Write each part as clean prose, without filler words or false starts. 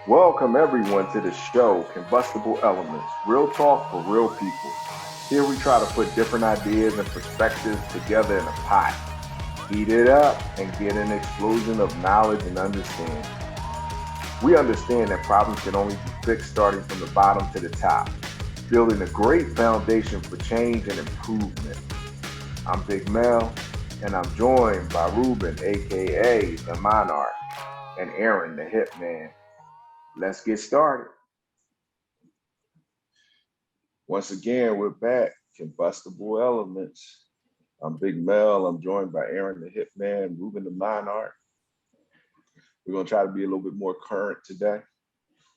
Welcome everyone to the show, Combustible Elements, real talk for real people. Here we try to put different ideas and perspectives together in a pot, heat it up, and get an explosion of knowledge and understanding. We understand that problems can only be fixed starting from the bottom to the top, building a great foundation for change and improvement. I'm Big Mel, and I'm joined by Ruben, aka the Monarch, and Aaron, the Hitman. Let's get started. Once again, we're back. Combustible Elements. I'm Big Mel. I'm joined by Aaron the Hitman, Ruben the Monarch. We're going to try to be a little bit more current today.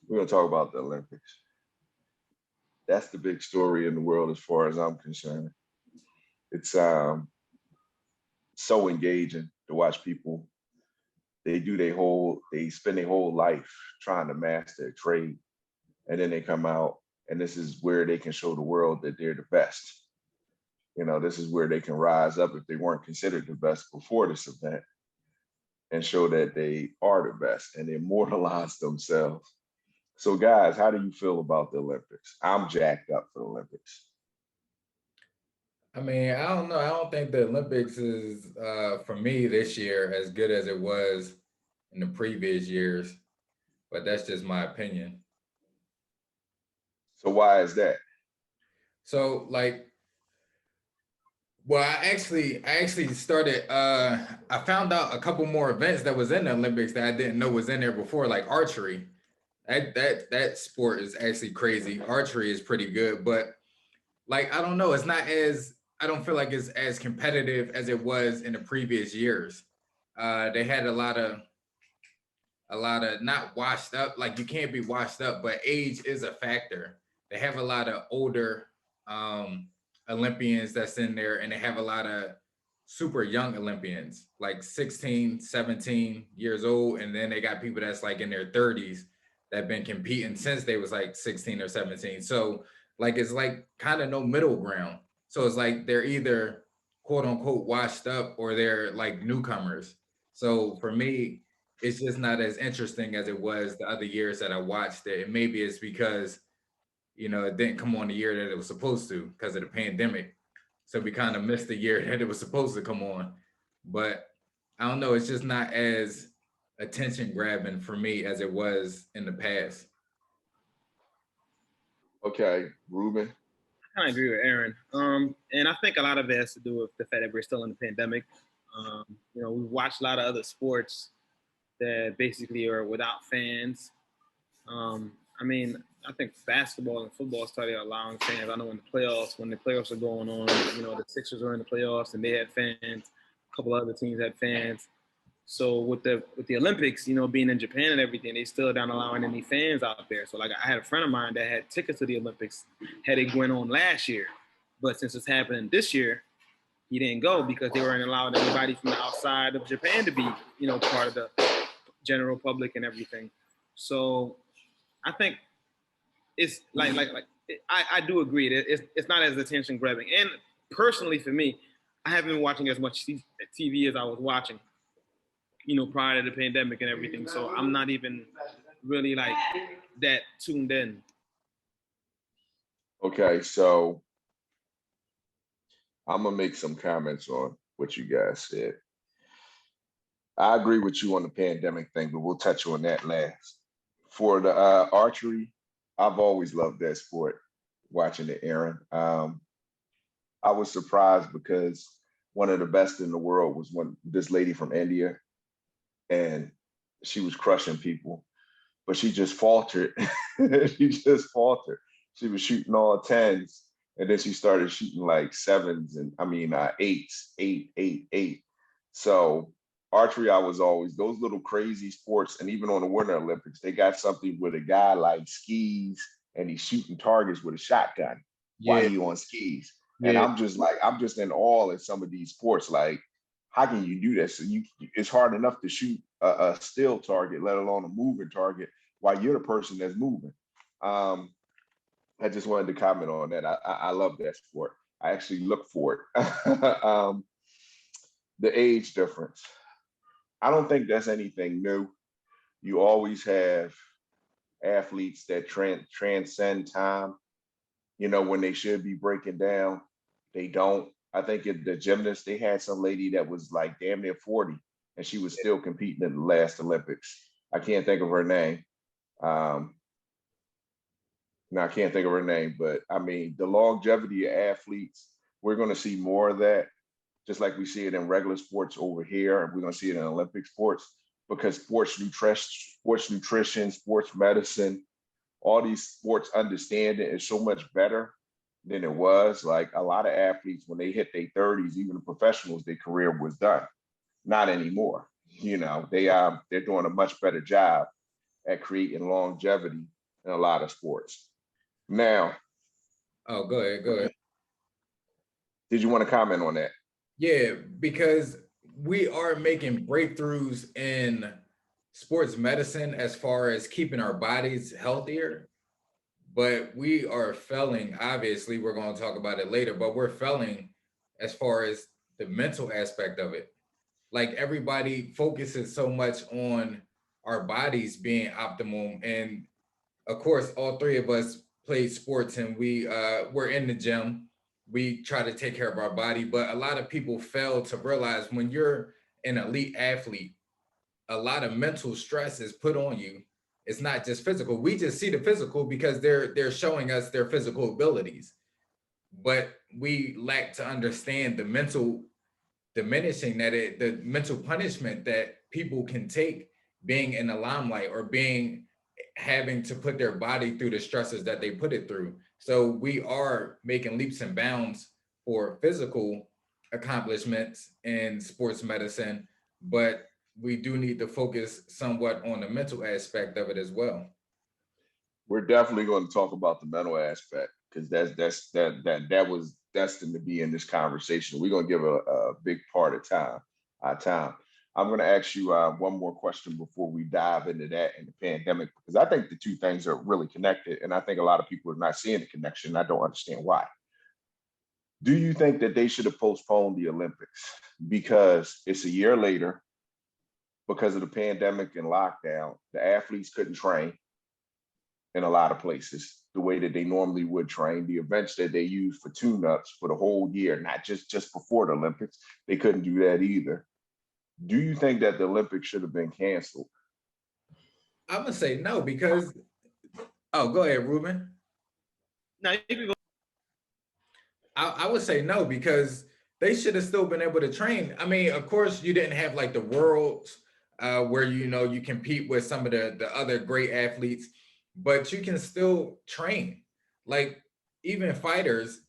We're going to talk about the Olympics. That's the big story in the world as far as I'm concerned. It's so engaging to watch people. They spend their whole life trying to master a trade. And then they come out, and this is where they can show the world that they're the best. You know, this is where they can rise up if they weren't considered the best before this event and show that they are the best and immortalize themselves. So, guys, how do you feel about the Olympics? I'm jacked up for the Olympics. I mean, I don't know. I don't think the Olympics is for me this year as good as it was in the previous years, but that's just my opinion. So, why is that? So, well, I actually started. I found out a couple more events that was in the Olympics that I didn't know was in there before, like archery. That sport is actually crazy. Archery is pretty good, but like I don't know, it's not as I don't feel like it's as competitive as it was in the previous years. They had a lot of not washed up. Like you can't be washed up, but age is a factor. They have a lot of older um, Olympians that's in there, and they have a lot of super young Olympians, like 16, 17 years old, and then they got people that's like in their 30s that been competing since they was like 16 or 17. So like it's like kind of no middle ground. So it's like they're either quote unquote washed up or they're like newcomers. So for me, it's just not as interesting as it was the other years that I watched it. And maybe it's because, it didn't come on the year that it was supposed to because of the pandemic. So we kind of missed the year that it was supposed to come on. But I don't know, it's just not as attention grabbing for me as it was in the past. Okay, Ruben. kind of agree with Aaron. And I think a lot of it has to do with the fact that we're still in the pandemic. We've watched a lot of other sports that basically are without fans. I mean, I think basketball and football started allowing fans. I know when the playoffs are going on, the Sixers were in the playoffs and they had fans. A couple other teams had fans. So with the Olympics, being in Japan and everything, they still not allowing any fans out there. So like I had a friend of mine that had tickets to the Olympics, had it going on last year, but since it's happening this year, he didn't go because they weren't allowing anybody from the outside of Japan to be, part of the general public and everything. So I think it's I do agree that it's not as attention grabbing. And personally for me, I haven't been watching as much TV as I was watching prior to the pandemic and everything. So I'm not even really like that tuned in. Okay, so I'm going to make some comments on what you guys said. I agree with you on the pandemic thing, but we'll touch on that last. For the archery, I've always loved that sport, watching it, Aaron. I was surprised because one of the best in the world was this lady from India, and she was crushing people, but she just faltered. She just faltered. She was shooting all tens, and then she started shooting like sevens and eights, eight, eight, eight. So archery, I was always those little crazy sports, and even on the Winter Olympics, they got something with a guy like skis and he's shooting targets with a shotgun while Yeah, he on skis. And yeah. I'm just in awe in some of these sports. Like, how can you do that? So it's hard enough to shoot a still target, let alone a moving target, while you're the person that's moving. Um, I just wanted to comment on that. I love that sport. I actually look for it. The age difference. I don't think that's anything new. You always have athletes that transcend time. When they should be breaking down, they don't. I think the gymnasts, they had some lady that was like damn near 40 and she was still competing in the last Olympics. I can't think of her name. Um, no, I can't think of her name, but I mean, the longevity of athletes, we're going to see more of that, just like we see it in regular sports over here. We're going to see it in Olympic sports because sports nutrition, sports medicine, all these sports understanding is so much better than it was. Like a lot of athletes, when they hit their 30s, even the professionals, their career was done. Not anymore. They're doing a much better job at creating longevity in a lot of sports. Now, Oh, go ahead, go ahead. did you want to comment on that? Yeah, because we are making breakthroughs in sports medicine as far as keeping our bodies healthier, but we are failing. Obviously, we're going to talk about it later, but we're failing as far as the mental aspect of it. Like everybody focuses so much on our bodies being optimal, and of course, all three of us played sports, and we're in the gym. We try to take care of our body, but a lot of people fail to realize when you're an elite athlete, a lot of mental stress is put on you. It's not just physical. We just see the physical because they're showing us their physical abilities, but we lack to understand the mental diminishing the mental punishment that people can take being in the limelight or being having to put their body through the stresses that they put it through. So we are making leaps and bounds for physical accomplishments in sports medicine, but we do need to focus somewhat on the mental aspect of it as well. We're definitely going to talk about the mental aspect because that was destined to be in this conversation. We're going to give a big part of our time. I'm going to ask you one more question before we dive into that and the pandemic, because I think the two things are really connected, and I think a lot of people are not seeing the connection. I don't understand why. Do you think that they should have postponed the Olympics because it's a year later, because of the pandemic and lockdown, the athletes couldn't train in a lot of places the way that they normally would train. The events that they use for tune-ups for the whole year, not just before the Olympics, they couldn't do that either. Do you think that the Olympics should have been canceled? I'm gonna say no because oh, go ahead, Ruben. No, you can go. I would say no because they should have still been able to train. I mean, of course, you didn't have like the worlds where you compete with some of the other great athletes, but you can still train. Like even fighters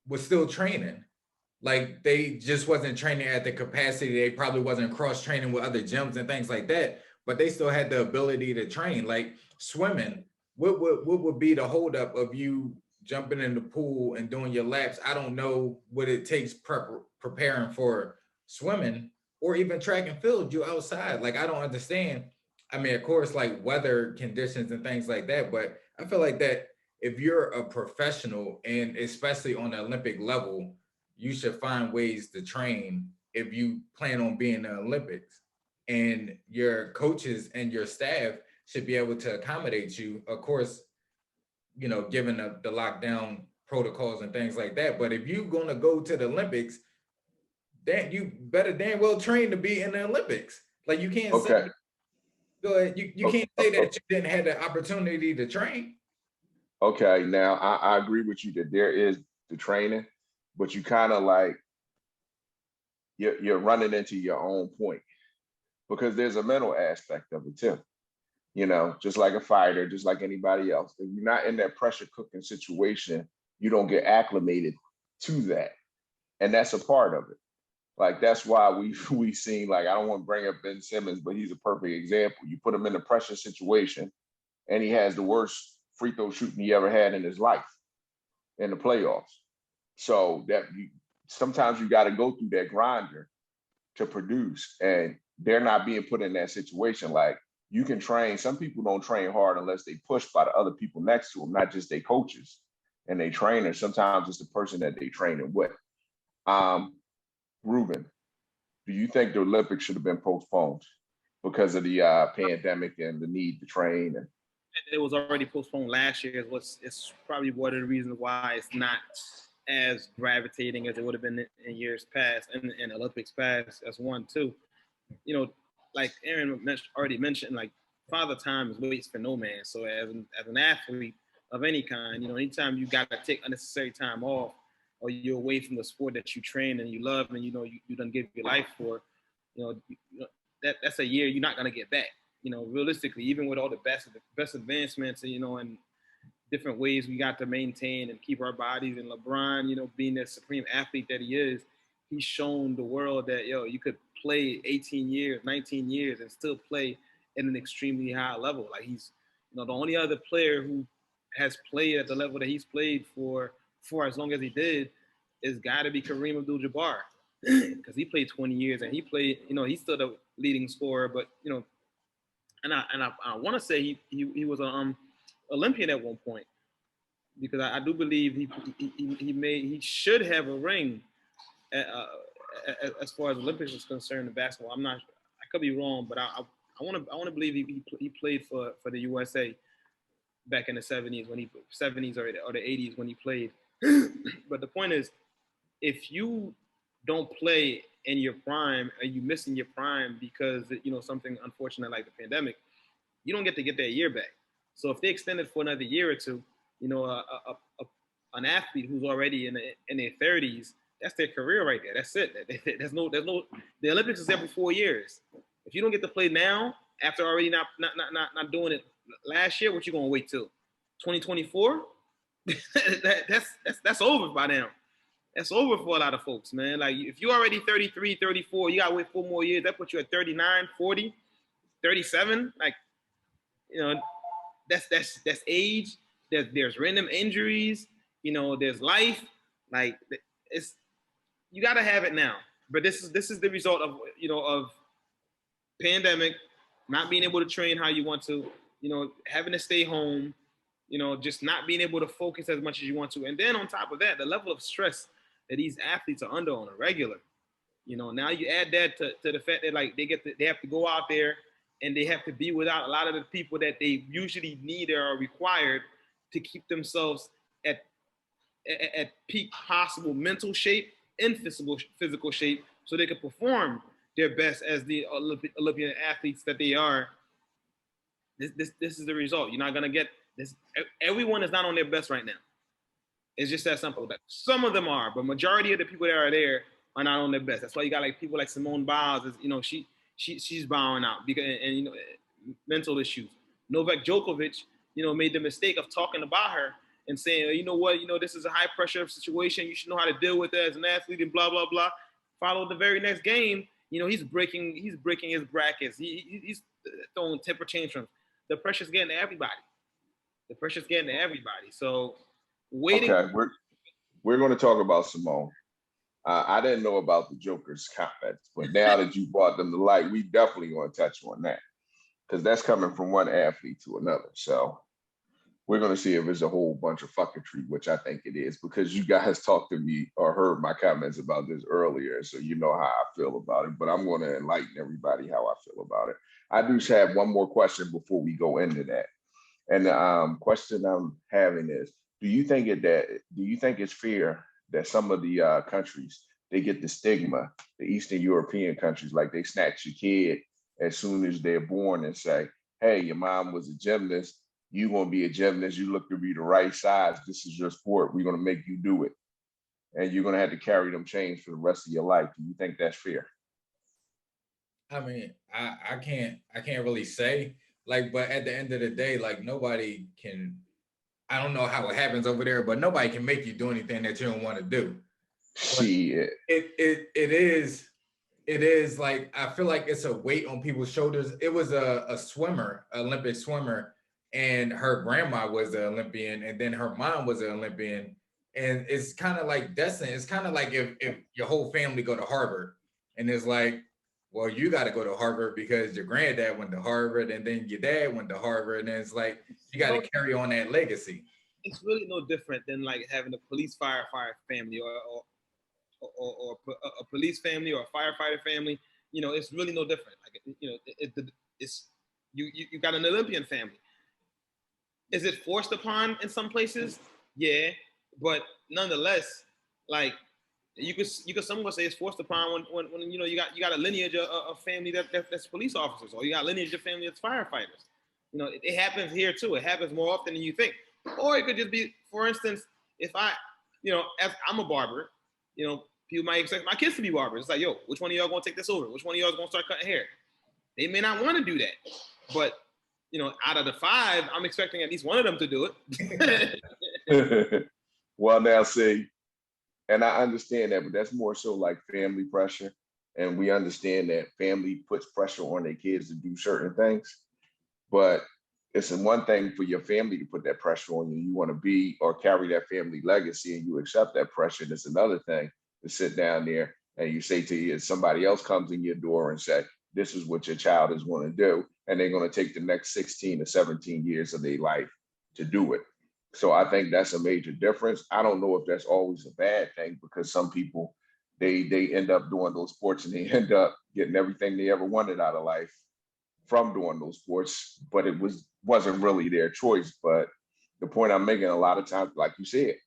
was still training. Like they just wasn't training at the capacity. They probably wasn't cross training with other gyms and things like that, but they still had the ability to train. Like swimming, what would be the holdup of you jumping in the pool and doing your laps? I don't know what it takes preparing for swimming or even track and field. You outside, like I don't understand. I mean, of course, like weather conditions and things like that, but I feel like that if you're a professional and especially on the Olympic level, you should find ways to train if you plan on being in the Olympics. And your coaches and your staff should be able to accommodate you. Of course, given the lockdown protocols and things like that. But if you're gonna go to the Olympics, then you better damn well train to be in the Olympics. Like you can't Okay. say go ahead, you can't say that you didn't have the opportunity to train. Okay. Now I agree with you that there is the training, but you kind of like you're running into your own point because there's a mental aspect of it too. Just like a fighter, just like anybody else. If you're not in that pressure cooking situation, you don't get acclimated to that. And that's a part of it. Like that's why we seen, like, I don't want to bring up Ben Simmons, but he's a perfect example. You put him in a pressure situation and he has the worst free throw shooting he ever had in his life in the playoffs. So sometimes you got to go through that grinder to produce, and they're not being put in that situation. Like you can train. Some people don't train hard unless they push by the other people next to them, not just their coaches and they trainers. Sometimes it's the person that they training with. Ruben, Do you think the Olympics should have been postponed because of the pandemic and the need to train? And It was already postponed last year. It's probably one of the reasons why it's not as gravitating as it would have been in years past and in Olympics past. That's one, too. You know, like Aaron already mentioned, like father time is waits for no man. So as an athlete of any kind, you know, anytime you got to take unnecessary time off or you're away from the sport that you train and you love and you know you done give your life for, that's a year you're not gonna get back. You know, realistically, even with all the best advancements, you know, and different ways we got to maintain and keep our bodies. And LeBron, you know, being the supreme athlete that he is, he's shown the world that you could play 18 years, 19 years, and still play at an extremely high level. Like he's, you know, the only other player who has played at the level that he's played for as long as he did is got to be Kareem Abdul-Jabbar because he played 20 years and he played, you know, he's still the leading scorer, but you know, and I want to say he was an Olympian at one point because I do believe he should have a ring as far as Olympics is concerned in basketball. I could be wrong, but I want to believe he played for the USA back in the 70s or the 80s when he played. But the point is, if you don't play in your prime, are you missing your prime because you know something unfortunate like the pandemic? You don't get that year back. So if they extend it for another year or two, you know, an athlete who's already in their 30s, that's their career right there. That's it. There's no. The Olympics is every 4 years. If you don't get to play now, after already not doing it last year, what you gonna wait till 2024? that's over by now. That's over for a lot of folks, man. Like if you're already 33, 34, you gotta wait 4 more years. That puts you at 39, 40, 37. Like, you know, that's age. There's random injuries. You know, there's life. Like it's you gotta have it now. But this is the result of of pandemic, not being able to train how you want to, you know, having to stay home, you know, just not being able to focus as much as you want to. And then on top of that, the level of stress that these athletes are under on a regular. You know, now you add that to the fact that like they have to go out there and they have to be without a lot of the people that they usually need or are required to keep themselves at peak possible mental shape and physical shape so they can perform their best as the Olympian athletes that they are. This is the result. You're not gonna get this. Everyone is not on their best right now. It's just that simple. Some of them are, but majority of the people that are there are not on their best. That's why you got like people like Simone Biles. Is, you know, she's bowing out because and you know mental issues. Novak Djokovic, you know, made the mistake of talking about her and saying, you know what, you know, this is a high pressure situation. You should know how to deal with it as an athlete and blah blah blah. Followed the very next game, you know, he's breaking his brackets. He's throwing temper tantrums. The pressure's getting to everybody. So waiting. okay, we're going to talk about Simone. I didn't know about the Joker's comments, but now that you brought them to light, we definitely want to touch on that because that's coming from one athlete to another. So we're going to see if it's a whole bunch of fucketry, which I think it is, because you guys talked to me or heard my comments about this earlier, so you know how I feel about it. But I'm going to enlighten everybody how I feel about it. I do have one more question before we go into that, and the question I'm having is: Do you think it's fair that some of the countries they get the stigma, the Eastern European countries, like they snatch your kid as soon as they're born and say, "Hey, your mom was a gymnast. You're going to be a gymnast. You look to be the right size. This is your sport. We're going to make you do it. And you're going to have to carry them chains for the rest of your life." Do you think that's fair? I mean, I can't really say like, but at the end of the day, like nobody can. I don't know how it happens over there, but nobody can make you do anything that you don't want to do. Shit. It is like I feel like it's a weight on people's shoulders. It was a swimmer, Olympic swimmer, and her grandma was an Olympian, and then her mom was an Olympian. And it's kind of like destiny. It's kind of like if your whole family go to Harvard, and it's like, well, you got to go to Harvard because your granddad went to Harvard, and then your dad went to Harvard, and it's like you got to carry on that legacy. It's really no different than like having a police firefighter family a police family or a firefighter family, you know, it's really no different. Like, you know, it's you got an Olympian family. Is it forced upon in some places? Yeah, but nonetheless, like you could someone say it's forced upon when you know you got a lineage of family that's police officers, or you got a lineage of family that's firefighters. You know, it happens here too. It happens more often than you think. Or it could just be, for instance, if I, you know, as I'm a barber, you know, people might expect my kids to be barbers. It's like, yo, which one of y'all gonna take this over? Which one of y'all is gonna start cutting hair? They may not want to do that, but you know, out of the five, I'm expecting at least one of them to do it. Well, now see, and I understand that, but that's more so like family pressure. And we understand that family puts pressure on their kids to do certain things. But it's one thing for your family to put that pressure on you. You want to be or carry that family legacy and you accept that pressure. And it's another thing to sit down there and you say to you, somebody else comes in your door and say, this is what your child is going to do. And they're going to take the next 16 to 17 years of their life to do it. So I think that's a major difference. I don't know if that's always a bad thing, because some people, they end up doing those sports and they end up getting everything they ever wanted out of life from doing those sports, but it wasn't really their choice. But the point I'm making, a lot of times, like you said,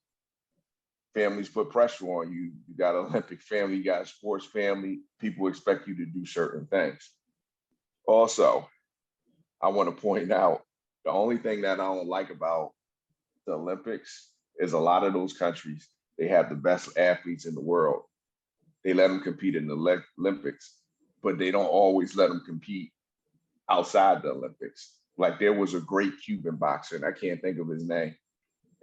families put pressure on you. You got an Olympic family, you got a sports family. People expect you to do certain things. Also, I want to point out the only thing that I don't like about the Olympics is a lot of those countries, they have the best athletes in the world. They let them compete in the Olympics, but they don't always let them compete outside the Olympics. Like there was a great Cuban boxer, and I can't think of his name,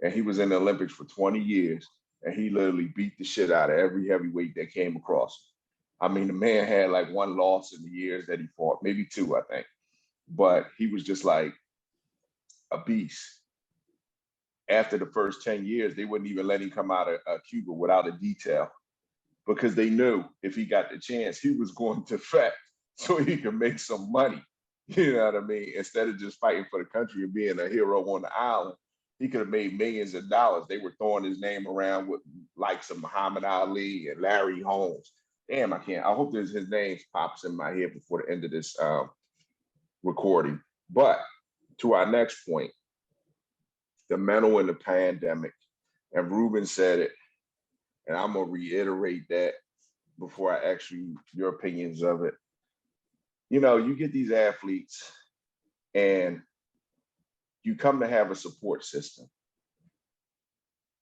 and he was in the Olympics for 20 years, and he literally beat the shit out of every heavyweight that came across. I mean, the man had like one loss in the years that he fought, maybe two, I think, but he was just like a beast. After the first 10 years, they wouldn't even let him come out of Cuba without a detail, because they knew if he got the chance, he was going to fight so he could make some money. You know what I mean? Instead of just fighting for the country and being a hero on the island, he could have made millions of dollars. They were throwing his name around with likes of Muhammad Ali and Larry Holmes. Damn, I can't. I hope his name pops in my head before the end of this recording. But to our next point, the mental in the pandemic, and Ruben said it, and I'm gonna reiterate that before I ask you your opinions of it. You know, you get these athletes and you come to have a support system.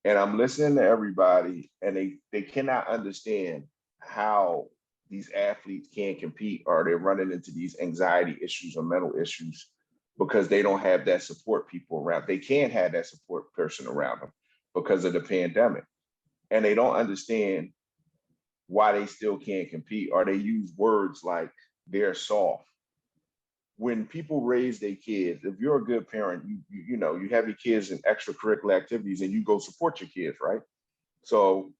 And I'm listening to everybody, and they cannot understand how these athletes can't compete, or they're running into these anxiety issues or mental issues because they don't have that support people around. They can't have that support person around them because of the pandemic. And they don't understand why they still can't compete, or they use words like they're soft. When people raise their kids, if you're a good parent, you know, you have your kids in extracurricular activities and you go support your kids, right? So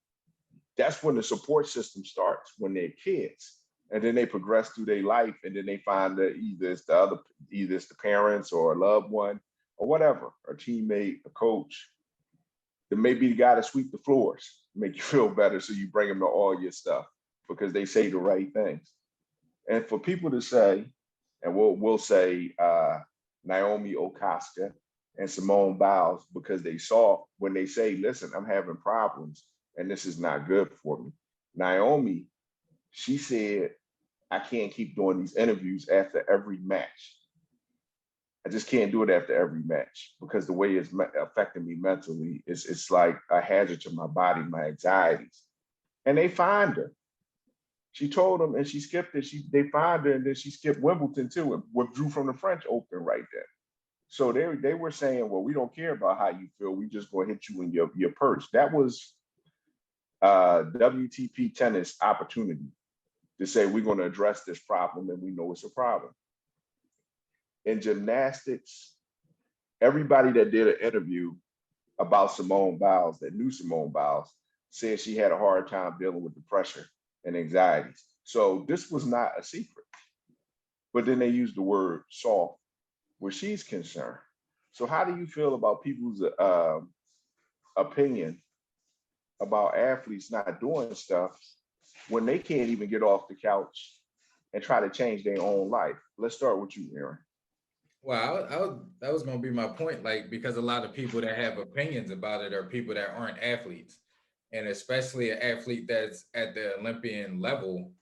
that's when the support system starts, when they're kids. And then they progress through their life, and then they find that either it's the parents or a loved one or whatever, a teammate, a coach, that may be the guy to sweep the floors, make you feel better, so you bring them to all your stuff because they say the right things. And for people to say, and we'll say Naomi Osaka and Simone Biles, because they saw when they say, listen, I'm having problems and this is not good for me. Naomi, she said, I can't keep doing these interviews after every match. I just can't do it after every match because the way it's affecting me mentally, it's like a hazard to my body, my anxieties. And they find her. She told them, and she skipped it. They find her, and then she skipped Wimbledon too, and withdrew from the French Open right there. So they were saying, well, we don't care about how you feel. We just gonna hit you in your purse. That was WTP tennis opportunity to say we're going to address this problem, and we know it's a problem. In gymnastics, everybody that did an interview about Simone Biles, that knew Simone Biles, said she had a hard time dealing with the pressure and anxieties. So this was not a secret. But then they used the word soft where she's concerned. So how do you feel about people's opinion about athletes not doing stuff when they can't even get off the couch and try to change their own life. Let's start with you, Aaron. Well, that was going to be my point. Like, because a lot of people that have opinions about it are people that aren't athletes, and especially an athlete that's at the Olympian level.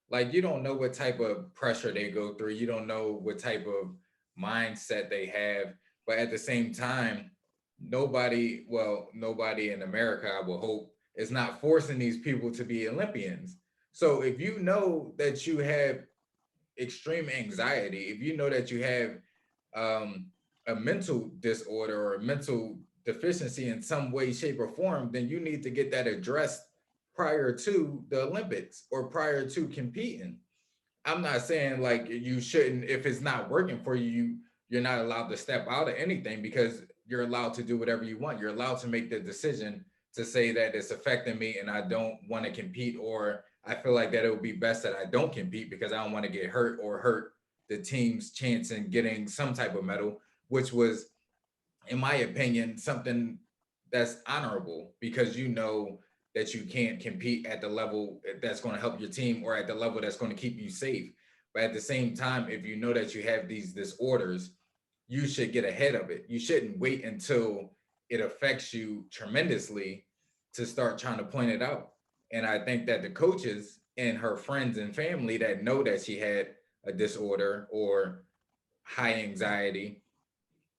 Like, you don't know what type of pressure they go through. You don't know what type of mindset they have. But at the same time, nobody in America, I will hope, is not forcing these people to be Olympians. So if you know that you have extreme anxiety, if you know that you have a mental disorder or a mental deficiency in some way, shape, or form, then you need to get that addressed prior to the Olympics or prior to competing. I'm not saying like you shouldn't, if it's not working for you, you're not allowed to step out of anything, because you're allowed to do whatever you want. You're allowed to make the decision to say that it's affecting me and I don't want to compete, or I feel like that it would be best that I don't compete because I don't want to get hurt or hurt the team's chance in getting some type of medal, which was, in my opinion, something that's honorable, because you know that you can't compete at the level that's going to help your team or at the level that's going to keep you safe. But at the same time, if you know that you have these disorders, you should get ahead of it. You shouldn't wait until it affects you tremendously to start trying to point it out. And I think that the coaches and her friends and family that know that she had a disorder or high anxiety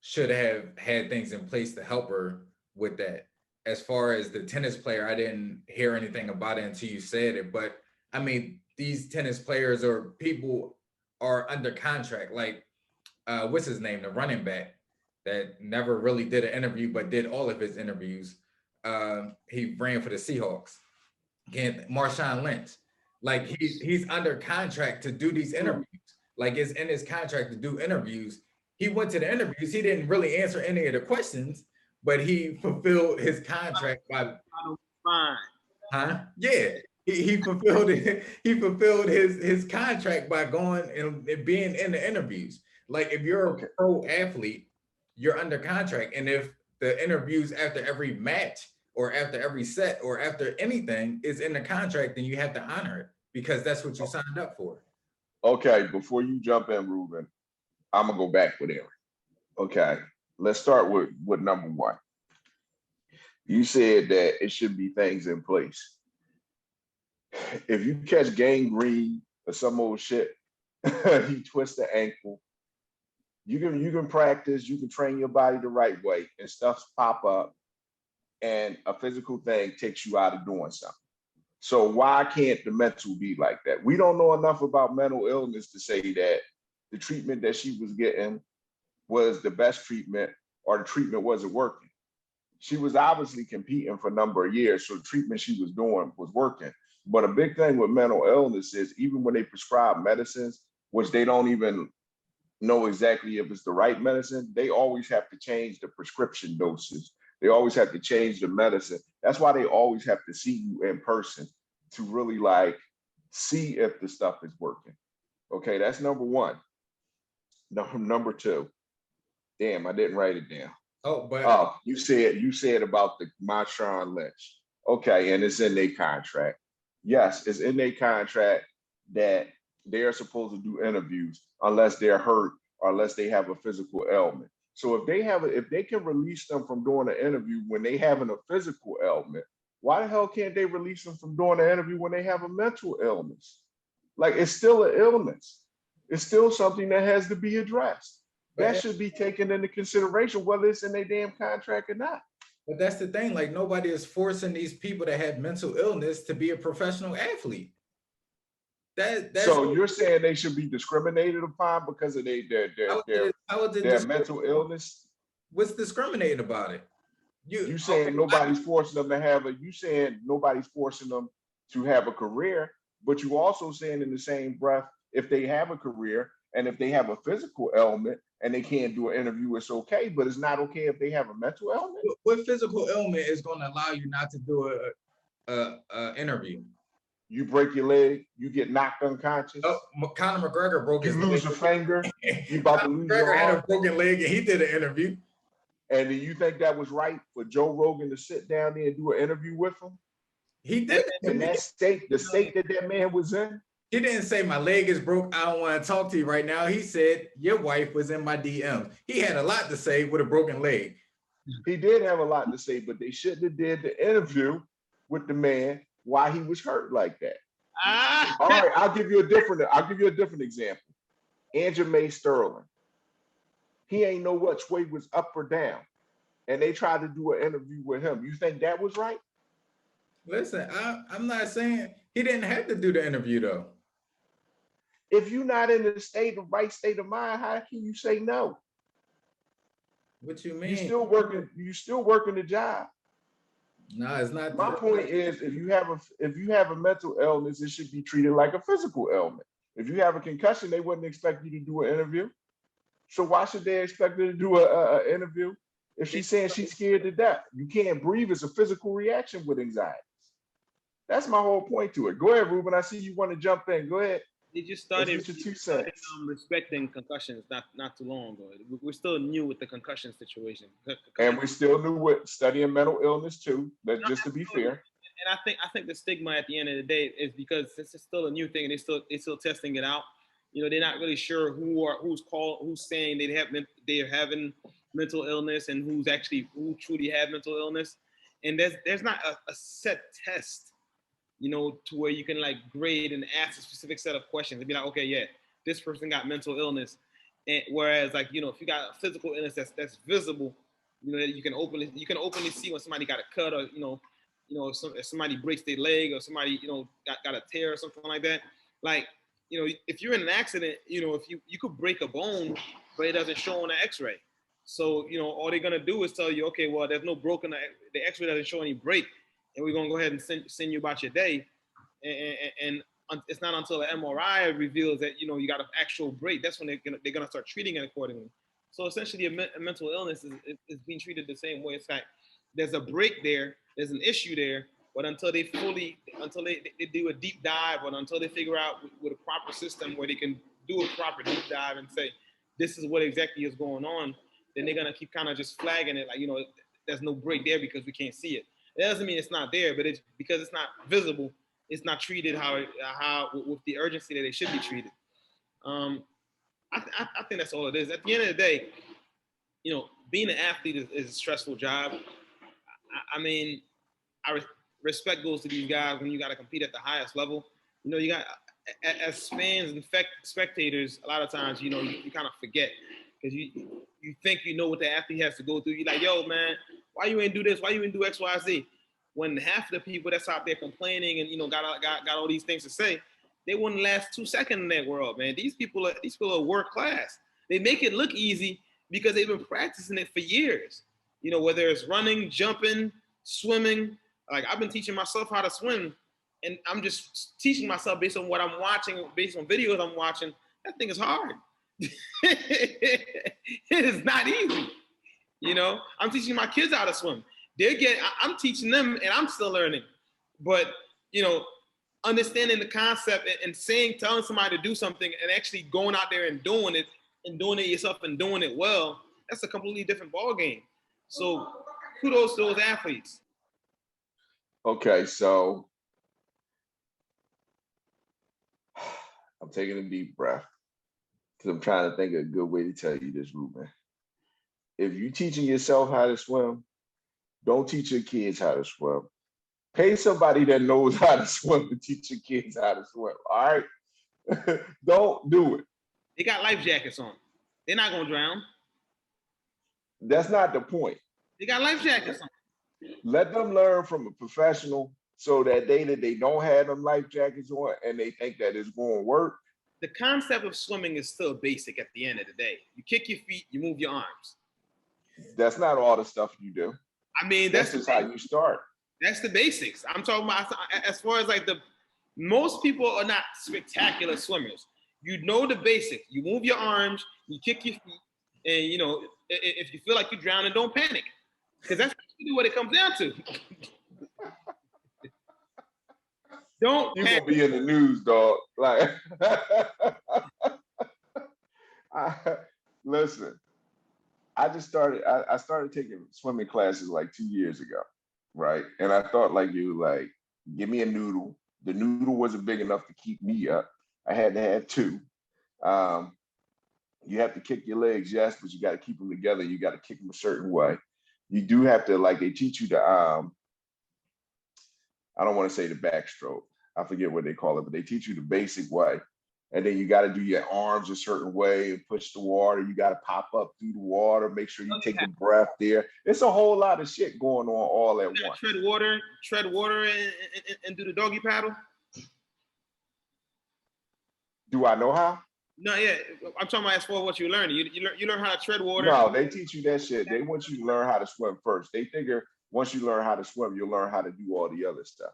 should have had things in place to help her with that. As far as the tennis player, I didn't hear anything about it until you said it. But I mean, these tennis players or people are under contract. Like, what's his name? The running back that never really did an interview, but did all of his interviews. He ran for the Seahawks. Again, Marshawn Lynch. Like, he's under contract to do these interviews. Like, it's in his contract to do interviews. He went to the interviews. He didn't really answer any of the questions, but he fulfilled his contract by Fine. huh? Yeah. He fulfilled it. He fulfilled his contract by going and being in the interviews. Like, if you're a pro athlete, you're under contract. And if the interviews after every match or after every set or after anything is in the contract, then you have to honor it, because that's what you signed up for. Okay, before you jump in, Ruben, I'm gonna go back with Aaron. Okay, let's start with number one. You said that it should be things in place. If you catch gangrene or some old shit, you twist the ankle, you can practice, you can train your body the right way, and stuff pop up, and a physical thing takes you out of doing something. So why can't the mental be like that? We don't know enough about mental illness to say that the treatment that she was getting was the best treatment or the treatment wasn't working. She was obviously competing for a number of years, so the treatment she was doing was working. But a big thing with mental illness is even when they prescribe medicines, which they don't even know exactly if it's the right medicine, they always have to change the prescription doses. They always have to change the medicine. That's why they always have to see you in person to really like see if the stuff is working. Okay, that's number one. Number two. Damn, I didn't write it down. Oh, but you said about the Marshawn Lynch. Okay, and it's in their contract. Yes, it's in their contract that they are supposed to do interviews unless they're hurt or unless they have a physical ailment. So if they can release them from doing an interview when they having a physical ailment, why the hell can't they release them from doing an interview when they have a mental illness? Like, it's still an illness. It's still something that has to be addressed. That should be taken into consideration, whether it's in their damn contract or not. But that's the thing. Like, nobody is forcing these people that have mental illness to be a professional athlete. So you're saying they should be discriminated upon because of their mental illness? What's discriminating about it? You saying nobody's forcing them to have you saying nobody's forcing them to have a career, but you also saying in the same breath, if they have a career and if they have a physical ailment and they can't do an interview, it's okay, but it's not okay if they have a mental ailment? What physical ailment is going to allow you not to do a interview? You break your leg, you get knocked unconscious. Oh, Conor McGregor broke his leg. You lose a finger, you about to lose your arm. McGregor had a arm. broken leg and he did an interview. And do you think that was right for Joe Rogan to sit down there and do an interview with him? He did. And that state, the state that that man was in? He didn't say my leg is broke. I don't want to talk to you right now. He said your wife was in my DM. He had a lot to say with a broken leg. He did have a lot to say, but they shouldn't have did the interview with the man why he was hurt like that. All right, I'll give you a different example. Aljamain Sterling. He ain't know which way was up or down. And they tried to do an interview with him. You think that was right? Listen, I'm not saying he didn't have to do the interview though. If you're not in the right state of mind, how can you say no? What you mean? You still working the job. No, it's not. My point is, if you have a mental illness, it should be treated like a physical ailment. If you have a concussion, they wouldn't expect you to do an interview. So why should they expect her to do an interview if she's saying she's scared to death? You can't breathe. It's a physical reaction with anxiety. That's my whole point to it. Go ahead, Ruben. I see you want to jump in. Go ahead. They just respecting concussions not too long ago. We're still new with the concussion situation. And we're still new with studying mental illness too. Just to be fair. And I think the stigma at the end of the day is because this is still a new thing and they're still testing it out. You know, they're not really sure who's saying they're having mental illness and who truly have mental illness. And there's not a set test, you know, to where you can like grade and ask a specific set of questions and be like, okay, yeah, this person got mental illness. And whereas like, you know, if you got a physical illness that's visible, you know, you can openly see when somebody got a cut or, if somebody breaks their leg or somebody, you know, got a tear or something like that. Like, you know, if you're in an accident, you know, if you could break a bone, but it doesn't show on the x-ray. So, you know, all they're going to do is tell you, okay, well, there's no broken, the x-ray doesn't show any break. And we're going to go ahead and send you about your day. And it's not until the MRI reveals that, you know, you got an actual break. That's when they're going to start treating it accordingly. So essentially a mental illness is being treated the same way. It's like there's a break there, there's an issue there, but until they do a deep dive or until they figure out with a proper system where they can do a proper deep dive and say, this is what exactly is going on, then they're going to keep kind of just flagging it like, you know, there's no break there because we can't see it. It doesn't mean it's not there, but it's because it's not visible, it's not treated how with the urgency that they should be treated. I think that's all it is. At the end of the day, you know, being an athlete is a stressful job. I mean, respect goes to these guys when you got to compete at the highest level. You know, you got as fans and spectators, a lot of times, you know, you kind of forget because you think you know what the athlete has to go through. You're like, yo, man, why you ain't do this? Why you ain't do X, Y, Z? When half of the people that's out there complaining and, you know, got all these things to say, they wouldn't last 2 seconds in that world, man. These people are world class. They make it look easy because they've been practicing it for years. You know, whether it's running, jumping, swimming. Like I've been teaching myself how to swim, and I'm just teaching myself based on what I'm watching, based on videos I'm watching. That thing is hard. It is not easy. You know, I'm teaching my kids how to swim. I'm teaching them, and I'm still learning. But you know, understanding the concept and telling somebody to do something, and actually going out there and doing it yourself and doing it well, that's a completely different ball game. So, kudos to those athletes. Okay, so I'm taking a deep breath because I'm trying to think of a good way to tell you this, Ruben. If you're teaching yourself how to swim, don't teach your kids how to swim. Pay somebody that knows how to swim to teach your kids how to swim. All right? Don't do it. They got life jackets on. They're not gonna drown. That's not the point. They got life jackets on. Let them learn from a professional so that they don't have them life jackets on and they think that it's going to work. The concept of swimming is still basic at the end of the day. You kick your feet, you move your arms. That's not all the stuff you do. I mean, that's just how you start. That's the basics. I'm talking about as far as like most people are not spectacular swimmers. You know the basics. You move your arms, you kick your feet, and you know, if you feel like you're drowning, don't panic. Because that's really what it comes down to. Don't you gonna be in the news, dog. Like listen, I started taking swimming classes like 2 years ago, right? And I thought like you like give me a noodle. The noodle wasn't big enough to keep me up. I had to have two. Um, you have to kick your legs, yes, but you got to keep them together. You got to kick them a certain way. You do have to like they teach you the I don't want to say the backstroke. I forget what they call it, but they teach you the basic way. And then you got to do your arms a certain way and push the water. You got to pop up through the water, make sure you take a breath there. It's a whole lot of shit going on all at once. Tread water, and do the doggy paddle. Do I know how? No, yeah, I'm talking about as far as what you learn. You learn how to tread water. No, they teach you that shit. They want you to learn how to swim first. They figure once you learn how to swim, you'll learn how to do all the other stuff.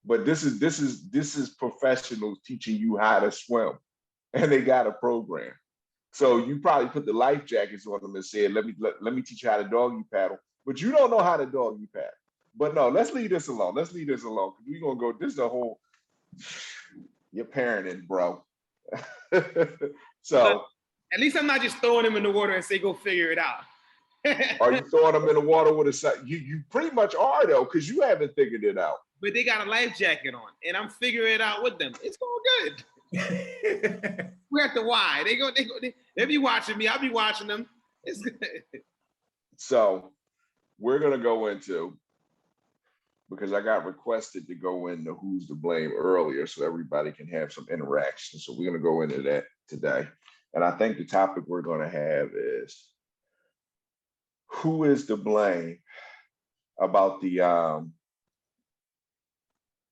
But this is professionals teaching you how to swim, and they got a program. So you probably put the life jackets on them and said, let me teach you how to doggy paddle. But you don't know how to doggy paddle. But no, let's leave this alone. Let's leave this alone. We're gonna go, this is a whole you're parenting, bro. So at least I'm not just throwing them in the water and say go figure it out. Are you throwing them in the water with a you pretty much are though, because you haven't figured it out. But they got a life jacket on, and I'm figuring it out with them. It's all good. We're at the Y. They be watching me. I'll be watching them. It's good. So we're gonna go into, because I got requested to go into who's to blame earlier, so everybody can have some interaction. So we're gonna go into that today, and I think the topic we're gonna have is who is to blame about the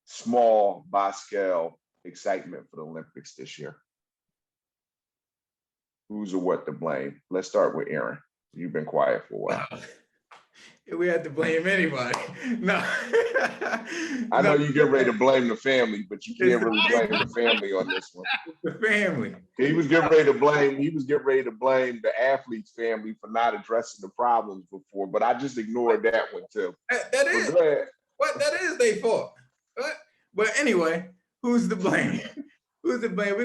small by scale excitement for the Olympics this year. Who's or what to blame? Let's start with Aaron. You've been quiet for a while. We had to blame anybody. No. I know you get ready to blame the family, but you can't really blame the family on this one. The family. He was getting ready to blame the athlete's family for not addressing the problems before, but I just ignored that one too. That is what that is their fault. But anyway, who's to blame? Who's to blame?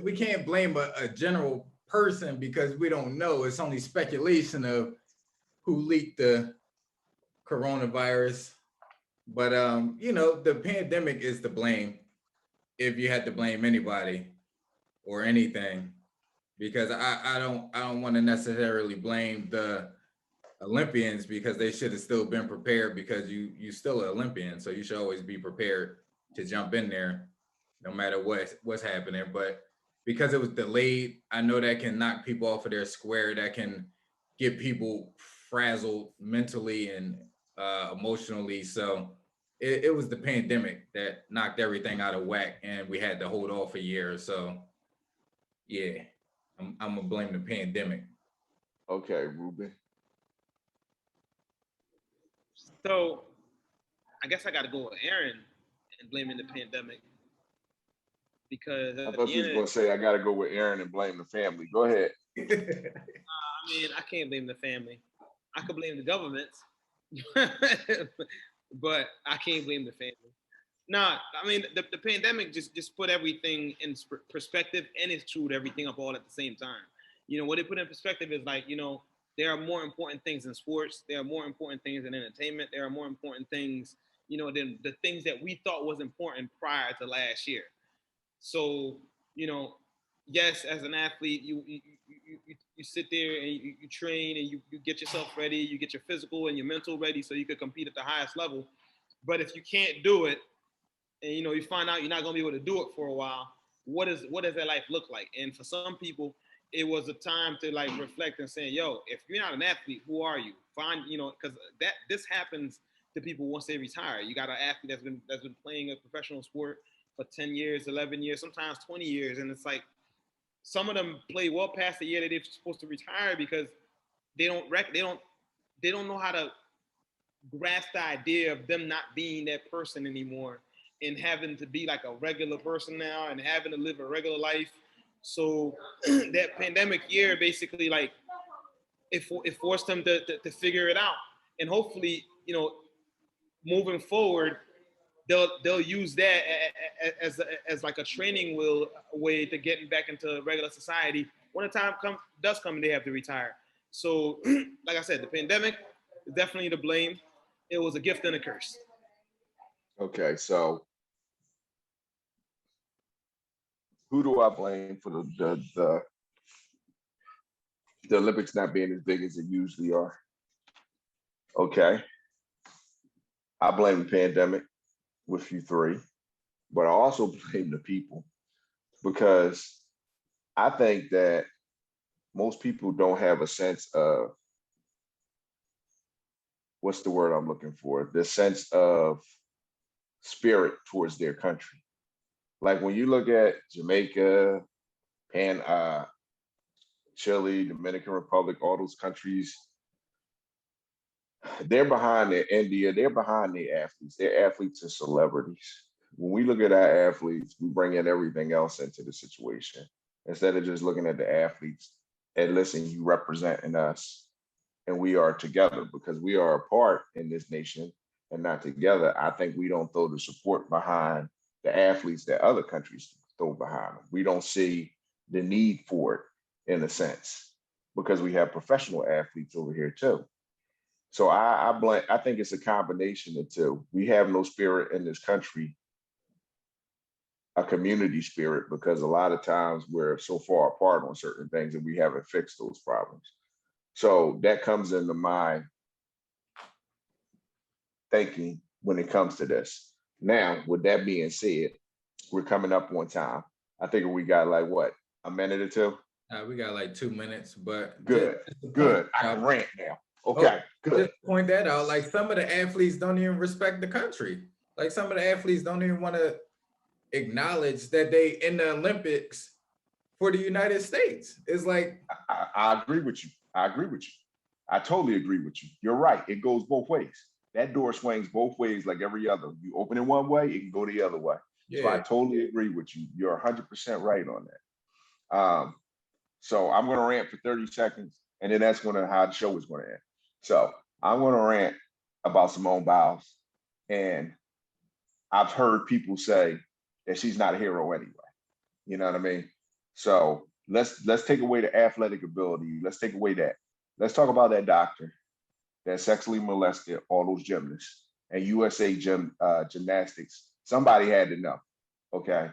We can't blame a general person because we don't know. It's only speculation of who leaked the coronavirus. But the pandemic is to blame if you had to blame anybody or anything, because I don't want to necessarily blame the Olympians because they should have still been prepared, because you still an Olympian, so you should always be prepared to jump in there no matter what's happening. But because it was delayed, I know that can knock people off of their square, that can get people frazzled mentally and emotionally. So it was the pandemic that knocked everything out of whack, and we had to hold off a year. So yeah, I'm gonna blame the pandemic. Okay, Ruben. So I guess I got to go with Aaron and blaming the pandemic, because I thought you was gonna say I got to go with Aaron and blame the family. Go ahead. I mean, I can't blame the family. I could blame the governments, but I can't blame the family. No, I mean the pandemic just put everything in perspective, and it screwed everything up all at the same time. What it put in perspective is like, there are more important things in sports. There are more important things in entertainment. There are more important things, than the things that we thought was important prior to last year. So, yes, as an athlete, you sit there and you train and you get yourself ready, you get your physical and your mental ready so you could compete at the highest level. But if you can't do it, and you find out you're not gonna be able to do it for a while, what does that life look like? And for some people, it was a time to like reflect and say, yo, if you're not an athlete, who are you? Find, because this happens to people once they retire. You got an athlete that's been playing a professional sport for 10 years, 11 years, sometimes 20 years. And it's like, some of them play well past the year that they're supposed to retire because they don't know how to grasp the idea of them not being that person anymore and having to be like a regular person now and having to live a regular life. So that pandemic year basically like it forced them to figure it out. And hopefully, moving forward, they'll use that as like a training way to getting back into regular society when the time does come and they have to retire. So, like I said, the pandemic is definitely to blame. It was a gift and a curse. Okay, so who do I blame for the Olympics not being as big as it usually are? Okay, I blame the pandemic with you three, but I also blame the people because I think that most people don't have a sense of what's the word I'm looking for? The sense of spirit towards their country. Like when you look at Jamaica, Chile, Dominican Republic, all those countries, they're behind their India, they're behind their athletes. Their athletes are celebrities. When we look at our athletes, we bring in everything else into the situation instead of just looking at the athletes and listen, you representing us and we are together because we are apart in this nation and not together. I think we don't throw the support behind the athletes that other countries throw behind them. We don't see the need for it in a sense because we have professional athletes over here too. So I think it's a combination of two. We have no spirit in this country, a community spirit, because a lot of times we're so far apart on certain things and we haven't fixed those problems. So that comes into my thinking when it comes to this. Now, with that being said, we're coming up on time. I think we got like what, a minute or two? We got like 2 minutes, but Good, good. I can rant now. Okay, good. Just point that out. Like some of the athletes don't even respect the country. Like some of the athletes don't even want to acknowledge that they in the Olympics for the United States. It's like I agree with you. I agree with you. I totally agree with you. You're right. It goes both ways. That door swings both ways like every other. You open it one way, it can go the other way. So I totally agree with you. You're 100% right on that. So I'm going to rant for 30 seconds, and then that's going to how the show is going to end. So I'm going to rant about Simone Biles, and I've heard people say that she's not a hero anyway. You know what I mean? So let's take away the athletic ability. Let's take away that. Let's talk about that doctor that sexually molested all those gymnasts and USA Gymnastics. Somebody had to know. Okay,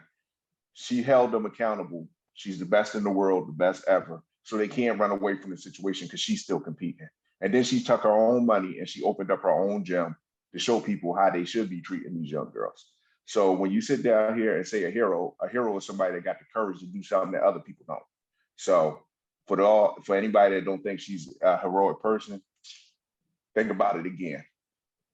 she held them accountable. She's the best in the world, the best ever. So they can't run away from the situation because she's still competing. And then she took her own money and she opened up her own gym to show people how they should be treating these young girls. So when you sit down here and say a hero is somebody that got the courage to do something that other people don't. So for anybody that don't think she's a heroic person, think about it again.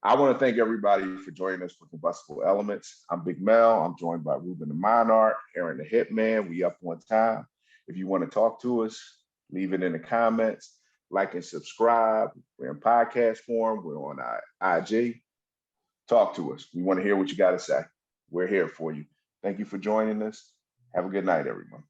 I want to thank everybody for joining us for Combustible Elements. I'm Big Mel. I'm joined by Ruben the Monarch, Aaron the Hitman. We up on time. If you want to talk to us, leave it in the comments. Like and subscribe. We're in podcast form. We're on IG. Talk to us. We want to hear what you got to say. We're here for you. Thank you for joining us. Have a good night, everyone.